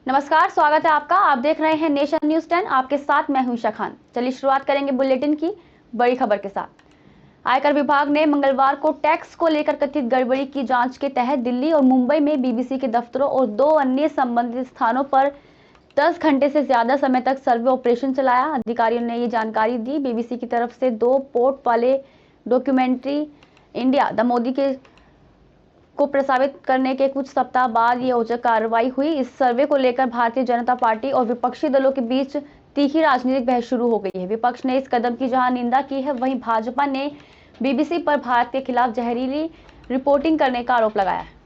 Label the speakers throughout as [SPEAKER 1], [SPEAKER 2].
[SPEAKER 1] नमस्कार, स्वागत है आपका। आप देख रहे हैं नेशन न्यूज 10। आपके साथ मैं हूं ईशा खान। चलिए शुरुआत करेंगे बुलेटिन की बड़ी खबर के साथ। आयकर विभाग ने मंगलवार को टैक्स को लेकर कथित गड़बड़ी की जांच के तहत दिल्ली और मुंबई में बीबीसी के दफ्तरों और 2 अन्य संबंधित स्थानों पर 10 घंटे से ज्यादा समय तक सर्वे ऑपरेशन चलाया। अधिकारियों ने ये जानकारी दी। बीबीसी की तरफ से 2 पोर्ट वाले डॉक्यूमेंट्री इंडिया द मोदी के को प्रसारित करने के कुछ सप्ताह बाद ये औचक कार्रवाई हुई। इस सर्वे को लेकर भारतीय जनता पार्टी और विपक्षी दलों के बीच तीखी राजनीतिक बहस शुरू हो गई है। विपक्ष ने इस कदम की जहां निंदा की है, वहीं भाजपा ने बीबीसी पर भारत के खिलाफ जहरीली रिपोर्टिंग करने का आरोप लगाया है।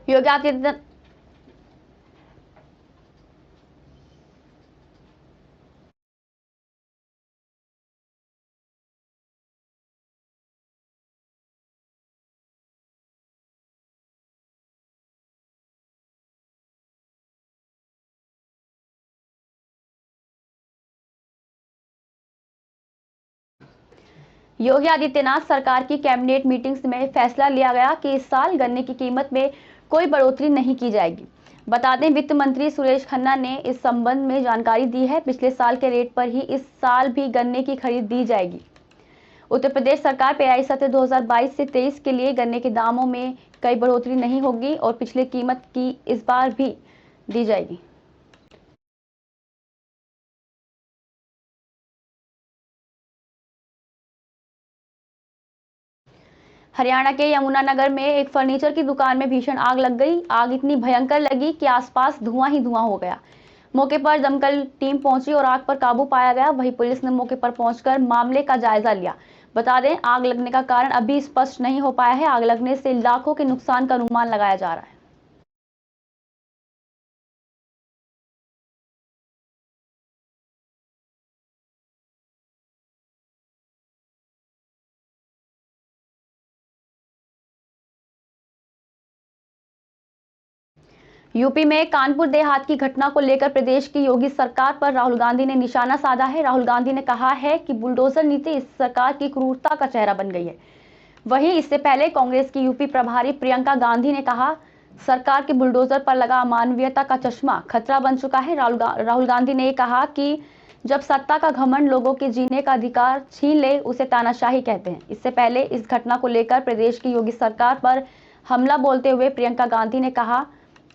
[SPEAKER 1] योगी आदित्यनाथ योगी आदित्यनाथ सरकार की कैबिनेट मीटिंग्स में फैसला लिया गया कि इस साल गन्ने की कीमत में कोई बढ़ोतरी नहीं की जाएगी। बता दें, वित्त मंत्री सुरेश खन्ना ने इस संबंध में जानकारी दी है। पिछले साल के रेट पर ही इस साल भी गन्ने की खरीद दी जाएगी। उत्तर प्रदेश सरकार पेराई सत्र 2022 से 23 के लिए गन्ने के दामों में कई बढ़ोतरी नहीं होगी और पिछले कीमत की इस बार भी दी जाएगी। हरियाणा के यमुनानगर में एक फर्नीचर की दुकान में भीषण आग लग गई। आग इतनी भयंकर लगी कि आसपास धुआं ही धुआं हो गया। मौके पर दमकल टीम पहुंची और आग पर काबू पाया गया। वहीं पुलिस ने मौके पर पहुंचकर मामले का जायजा लिया। बता दें, आग लगने का कारण अभी स्पष्ट नहीं हो पाया है। आग लगने से लाखों के नुकसान का अनुमान लगाया जा रहा है। यूपी में कानपुर देहात की घटना को लेकर प्रदेश की योगी सरकार पर राहुल गांधी ने निशाना साधा है। राहुल गांधी ने कहा है कि बुलडोजर नीति इस सरकार की क्रूरता का चेहरा बन गई है। वहीं इससे पहले कांग्रेस की यूपी प्रभारी प्रियंका गांधी ने कहा, सरकार के बुलडोजर पर लगा मानवीयता का चश्मा खतरा बन चुका है। राहुल गांधी ने कहा कि जब सत्ता का घमंड लोगों के जीने का अधिकार छीन ले, उसे तानाशाही कहते हैं। इससे पहले इस घटना को लेकर प्रदेश की योगी सरकार पर हमला बोलते हुए प्रियंका गांधी ने कहा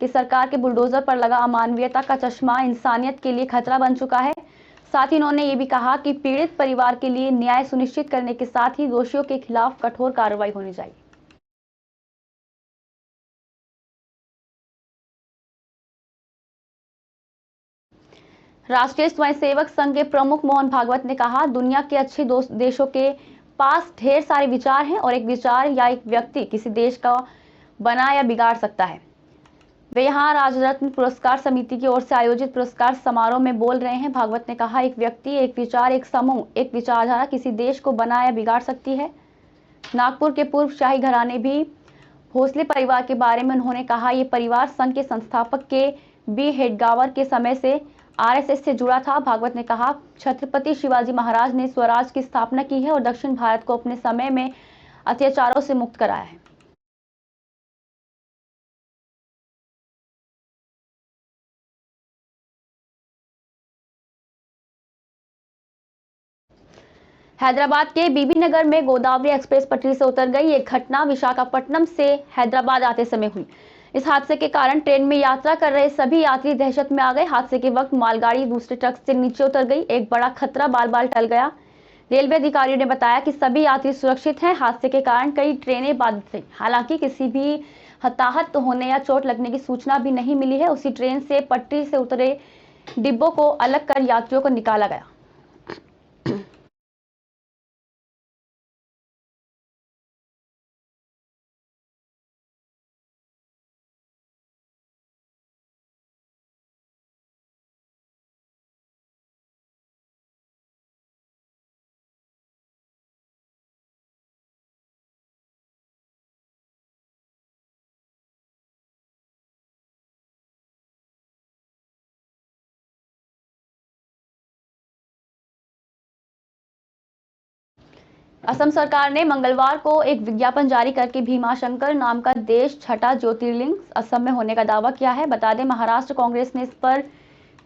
[SPEAKER 1] कि सरकार के बुलडोजर पर लगा अमानवीयता का चश्मा इंसानियत के लिए खतरा बन चुका है। साथ ही उन्होंने ये भी कहा कि पीड़ित परिवार के लिए न्याय सुनिश्चित करने के साथ ही दोषियों के खिलाफ कठोर कार्रवाई होनी चाहिए। राष्ट्रीय स्वयंसेवक संघ के प्रमुख मोहन भागवत ने कहा, दुनिया के अच्छे देशों के पास ढेर सारे विचार हैं और एक विचार या एक व्यक्ति किसी देश का बना या बिगाड़ सकता है। वे यहां राजरत्न पुरस्कार समिति की ओर से आयोजित पुरस्कार समारोह में बोल रहे हैं। भागवत ने कहा, एक व्यक्ति, एक विचार, एक समूह, एक विचारधारा किसी देश को बना या बिगाड़ सकती है। नागपुर के पूर्व शाही घराने भी भोसले परिवार के बारे में उन्होंने कहा, ये परिवार संघ के संस्थापक के बी हेडगावर के समय से आरएसएस से जुड़ा था। भागवत ने कहा, छत्रपति शिवाजी महाराज ने स्वराज की स्थापना की है और दक्षिण भारत को अपने समय में अत्याचारों से मुक्त कराया है। हैदराबाद के बीबी नगर में गोदावरी एक्सप्रेस पटरी से उतर गई। एक घटना विशाखापट्टनम से हैदराबाद आते समय हुई। इस हादसे के कारण ट्रेन में यात्रा कर रहे सभी यात्री दहशत में आ गए। हादसे के वक्त मालगाड़ी दूसरे ट्रक से नीचे उतर गई। एक बड़ा खतरा बाल बाल टल गया। रेलवे अधिकारियों ने बताया कि सभी यात्री सुरक्षित हैं। हादसे के कारण कई ट्रेनें बाधित रही। हालांकि किसी भी हताहत होने या चोट लगने की सूचना भी नहीं मिली है। उसी ट्रेन से पटरी से उतरे डिब्बों को अलग कर यात्रियों को निकाला गया। असम सरकार ने मंगलवार को एक विज्ञापन जारी करके भीमाशंकर नाम का देश छठा ज्योतिर्लिंग असम में होने का दावा किया है। बता दें, महाराष्ट्र कांग्रेस ने इस पर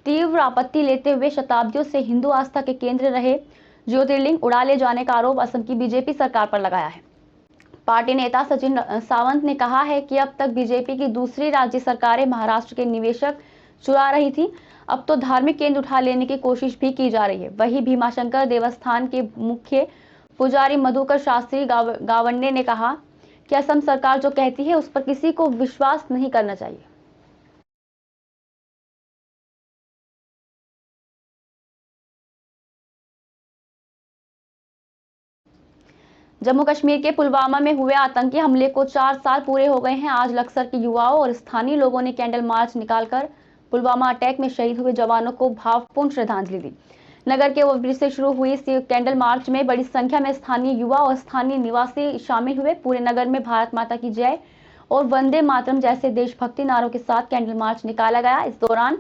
[SPEAKER 1] तीव्र आपत्ति लेते हुए शताब्दियों से हिंदू आस्था के केंद्र रहे ज्योतिर्लिंग उड़ा ले जाने का आरोप असम की बीजेपी सरकार पर लगाया है। पार्टी नेता सचिन सावंत ने कहा है कि अब तक बीजेपी की दूसरी राज्य सरकारें महाराष्ट्र के निवेशक चुरा रही थी, अब तो धार्मिक केंद्र उठा लेने की कोशिश भी की जा रही है। वहीं भीमाशंकर देवस्थान के मुख्य पुजारी मधुकर शास्त्री गावंडे ने कहा कि असम सरकार जो कहती है उस पर किसी को विश्वास नहीं करना चाहिए। जम्मू कश्मीर के पुलवामा में हुए आतंकी हमले को 4 साल पूरे हो गए हैं। आज लक्सर के युवाओं और स्थानीय लोगों ने कैंडल मार्च निकालकर पुलवामा अटैक में शहीद हुए जवानों को भावपूर्ण श्रद्धांजलि दी। नगर के ओवरब्रिज से शुरू हुई इस कैंडल मार्च में बड़ी संख्या में स्थानीय युवा और स्थानीय निवासी शामिल हुए। पूरे नगर में भारत माता की जय और वंदे मातरम जैसे देशभक्ति नारों के साथ कैंडल मार्च निकाला गया। इस दौरान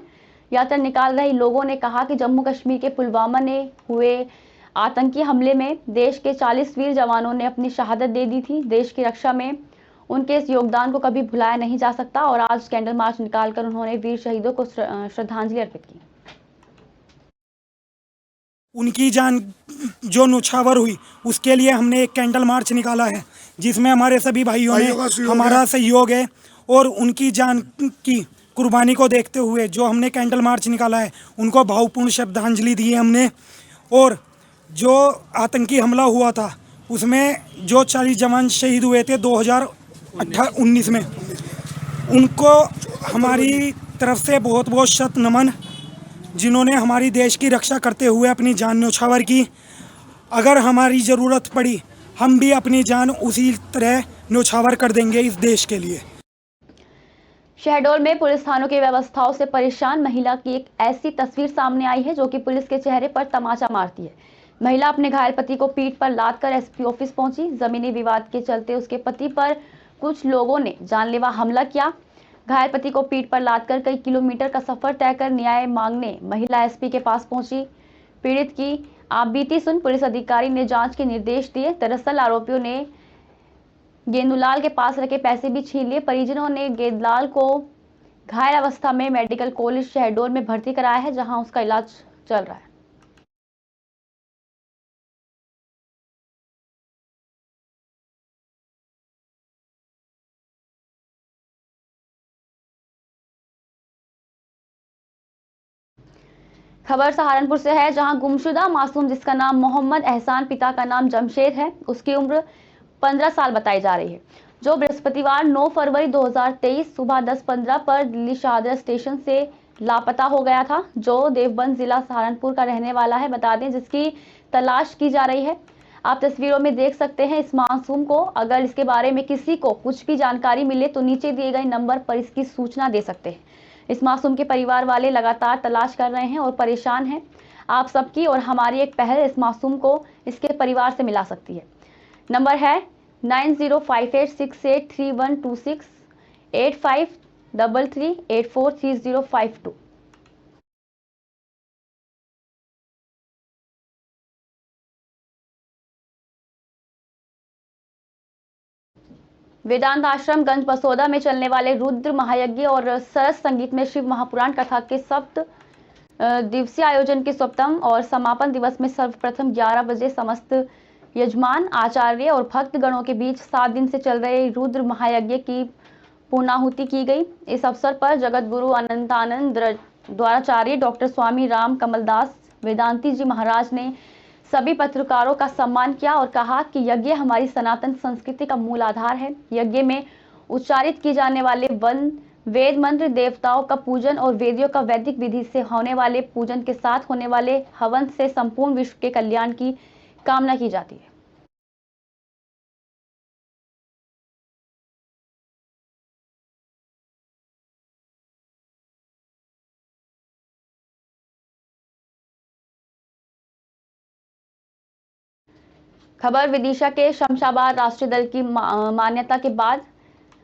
[SPEAKER 1] यात्रा निकाल रहे लोगों ने कहा कि जम्मू कश्मीर के पुलवामा ने हुए आतंकी हमले में देश के 40 वीर जवानों ने अपनी शहादत दे दी थी। देश की रक्षा में उनके इस योगदान को कभी भुलाया नहीं जा सकता और आज कैंडल मार्च निकालकर उन्होंने वीर शहीदों को श्रद्धांजलि अर्पित की।
[SPEAKER 2] उनकी जान जो न्योछावर हुई उसके लिए हमने एक कैंडल मार्च निकाला है, जिसमें हमारे सभी भाइयों ने हमारा सहयोग है और उनकी जान की कुर्बानी को देखते हुए जो हमने कैंडल मार्च निकाला है उनको भावपूर्ण श्रद्धांजलि दी है हमने। और जो आतंकी हमला हुआ था उसमें जो 40 जवान शहीद हुए थे 2019 में, उनको हमारी तरफ से बहुत बहुत शत नमन, जिन्होंने हमारी देश की रक्षा करते हुए अपनी जान न्योछावर की। अगर हमारी ज़रूरत पड़ी हम भी अपनी जान उसी तरह न्योछावर कर देंगे इस देश के लिए।
[SPEAKER 1] शहडोल में पुलिस थानों की व्यवस्थाओं से परेशान महिला की एक ऐसी तस्वीर सामने आई है जो कि पुलिस के चेहरे पर तमाचा मारती है। महिला अपने घायल पति को पीठ पर लादकर एसपी ऑफिस पहुंची। जमीनी विवाद के चलते उसके पति पर कुछ लोगों ने जानलेवा हमला किया। घायल पति को पीठ पर लादकर कई किलोमीटर का सफर तय कर न्याय मांगने महिला एसपी के पास पहुंची। पीड़ित की आपबीती सुन पुलिस अधिकारी ने जांच के निर्देश दिए। दरअसल आरोपियों ने गेंदूलाल के पास रखे पैसे भी छीन लिए। परिजनों ने गेंदलाल को घायल अवस्था में मेडिकल कॉलेज शहडोल में भर्ती कराया है, जहां उसका इलाज चल रहा है। खबर सहारनपुर से है, जहां गुमशुदा मासूम जिसका नाम मोहम्मद एहसान, पिता का नाम जमशेद है, उसकी उम्र 15 साल बताई जा रही है, जो बृहस्पतिवार 9 फरवरी 2023 सुबह 10:15 पर दिल्ली शाहदरा स्टेशन से लापता हो गया था, जो देवबंद जिला सहारनपुर का रहने वाला है। बता दें, जिसकी तलाश की जा रही है। आप तस्वीरों में देख सकते हैं इस मासूम को। अगर इसके बारे में किसी को कुछ भी जानकारी मिले तो नीचे दिए गए नंबर पर इसकी सूचना दे सकते हैं। इस मासूम के परिवार वाले लगातार तलाश कर रहे हैं और परेशान हैं। आप सबकी और हमारी एक पहल इस मासूम को इसके परिवार से मिला सकती है। नंबर है 9058683126 8533843052। वेदांत आश्रम गंज बसोदा में चलने वाले रुद्र महायज्ञ और सरस संगीत में शिव महापुराण कथा के सप्त दिवसीय आयोजन के सप्तम और समापन दिवस में सर्वप्रथम 11 बजे समस्त यजमान, आचार्य और भक्त गणों के बीच 7 दिन से चल रहे रुद्र महायज्ञ की पूर्णाहुति की गई। इस अवसर पर जगत गुरु अनंतानंद द्वाराचार्य डॉक्टर स्वामी राम कमलदास वेदांती जी महाराज ने सभी पत्रकारों का सम्मान किया और कहा कि यज्ञ हमारी सनातन संस्कृति का मूल आधार है। यज्ञ में उच्चारित किए जाने वाले वेद मंत्र, देवताओं का पूजन और वेदियों का वैदिक विधि से होने वाले पूजन के साथ होने वाले हवन से संपूर्ण विश्व के कल्याण की कामना की जाती है। खबर विदिशा के शमशाबाद राष्ट्रीय दल की मान्यता के बाद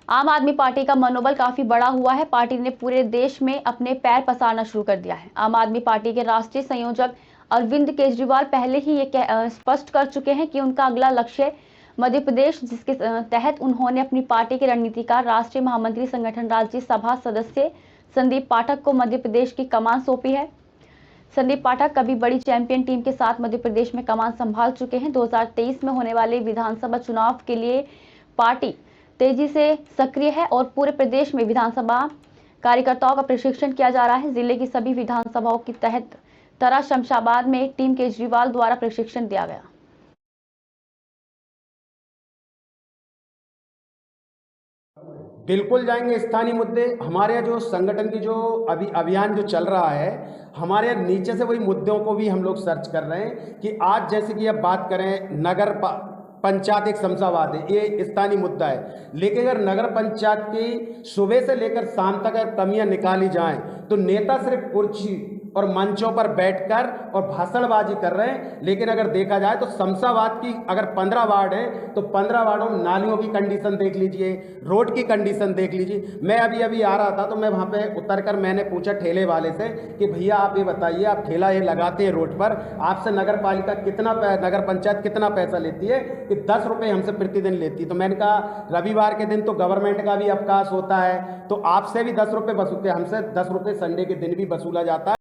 [SPEAKER 1] आम आदमी पार्टी का मनोबल काफी बढ़ा हुआ है। पार्टी ने पूरे देश में अपने पैर पसारना शुरू कर दिया है। आम आदमी पार्टी के राष्ट्रीय संयोजक अरविंद केजरीवाल पहले ही ये स्पष्ट कर चुके हैं कि उनका अगला लक्ष्य मध्य प्रदेश, जिसके तहत उन्होंने अपनी पार्टी के रणनीतिकार, राष्ट्रीय महामंत्री, संगठन राज्यसभा सदस्य संदीप पाठक को मध्य प्रदेश की कमान सौंपी है। संदीप पाठक कभी बड़ी चैंपियन टीम के साथ मध्य प्रदेश में कमान संभाल चुके हैं। 2023 में होने वाले विधानसभा चुनाव के लिए पार्टी तेजी से सक्रिय है और पूरे प्रदेश में विधानसभा कार्यकर्ताओं का प्रशिक्षण किया जा रहा है। जिले की सभी विधानसभाओं की तहत तरह शमशाबाद में टीम केजरीवाल द्वारा प्रशिक्षण दिया गया।
[SPEAKER 3] बिल्कुल जाएंगे स्थानीय मुद्दे। हमारे जो संगठन की जो अभी अभियान जो चल रहा है, हमारे नीचे से वही मुद्दों को भी हम लोग सर्च कर रहे हैं कि आज जैसे कि अब बात करें नगर पंचायत एक शमशाबाद है, ये स्थानीय मुद्दा है। लेकिन अगर नगर पंचायत की सुबह से लेकर शाम तक अगर कमियां निकाली जाएं तो नेता सिर्फ कुर्सी और मंचों पर बैठकर और भाषणबाजी कर रहे हैं। लेकिन अगर देखा जाए तो शमशाबाद की अगर 15 वार्ड हैं तो 15 वार्डों में नालियों की कंडीशन देख लीजिए, रोड की कंडीशन देख लीजिए। मैं अभी आ रहा था तो मैं वहाँ पे उतरकर मैंने पूछा ठेले वाले से कि भैया आप ये बताइए, आप ठेला ये लगाते हैं रोड पर, आपसे नगर पालिका नगर पंचायत कितना पैसा लेती है? कि 10 रुपये हमसे प्रतिदिन लेती। तो मैंने कहा रविवार के दिन तो गवर्नमेंट का भी अवकाश होता है, तो आपसे भी 10 रुपये वसूलते, हमसे 10 रुपये संडे के दिन भी वसूला जाता है।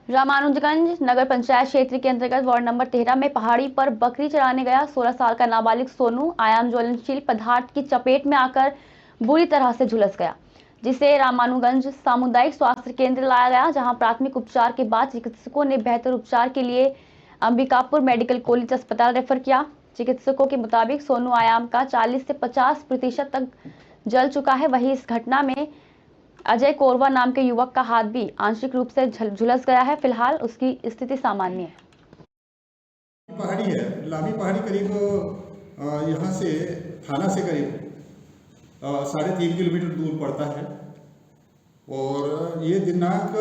[SPEAKER 1] रामानुजगंज नगर पंचायत क्षेत्र के अंतर्गत वार्ड नंबर 13 में पहाड़ी पर बकरी चराने गया 16 साल का नाबालिग सोनू आयाम ज्वलनशील पदार्थ की चपेट में आकर बुरी तरह से झुलस गया, जिसे रामानुजगंज सामुदायिक स्वास्थ्य केंद्र लाया गया, जहां प्राथमिक उपचार के बाद चिकित्सकों ने बेहतर उपचार के लिए अंबिकापुर मेडिकल कॉलेज अस्पताल रेफर किया। चिकित्सकों के मुताबिक सोनू आयाम का 40 से 50% तक जल चुका है। वहीं इस घटना में अजय कोरवा नाम के युवक का हाथ भी आंशिक रूप से झुलस गया है। फिलहाल उसकी स्थिति सामान्य है।
[SPEAKER 4] पहाड़ी है, लामी पहाड़ी करीब यहाँ से थाना से करीब 3.5 किलोमीटर दूर पड़ता है। और ये दिनांक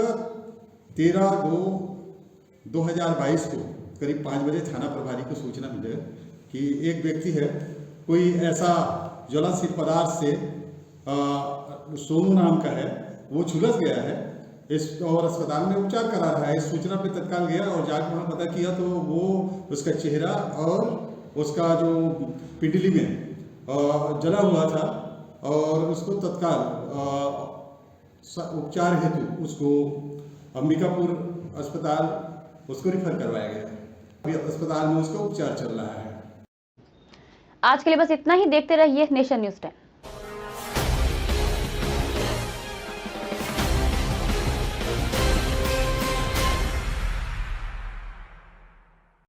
[SPEAKER 4] 13/2/2022 को करीब 5 बजे थाना प्रभारी को सूचना मिले कि एक व्यक्ति है, कोई ऐसा ज्वलनशील पदार्थ से सोनू नाम का है, वो झुलस गया है और अस्पताल में उपचार करा रहा है। इस सूचना पे तत्काल गया और जाकर वहाँ पता किया तो वो उसका चेहरा और उसका जो पिंडली में जला हुआ था और उसको तत्काल उपचार हेतु उसको अंबिकापुर अस्पताल उसको रिफर करवाया गया। अभी अस्पताल में उसका उपचार चल रहा है।
[SPEAKER 1] आज के लिए बस इतना ही। देखते रहिए नेशन न्यूज़ 10।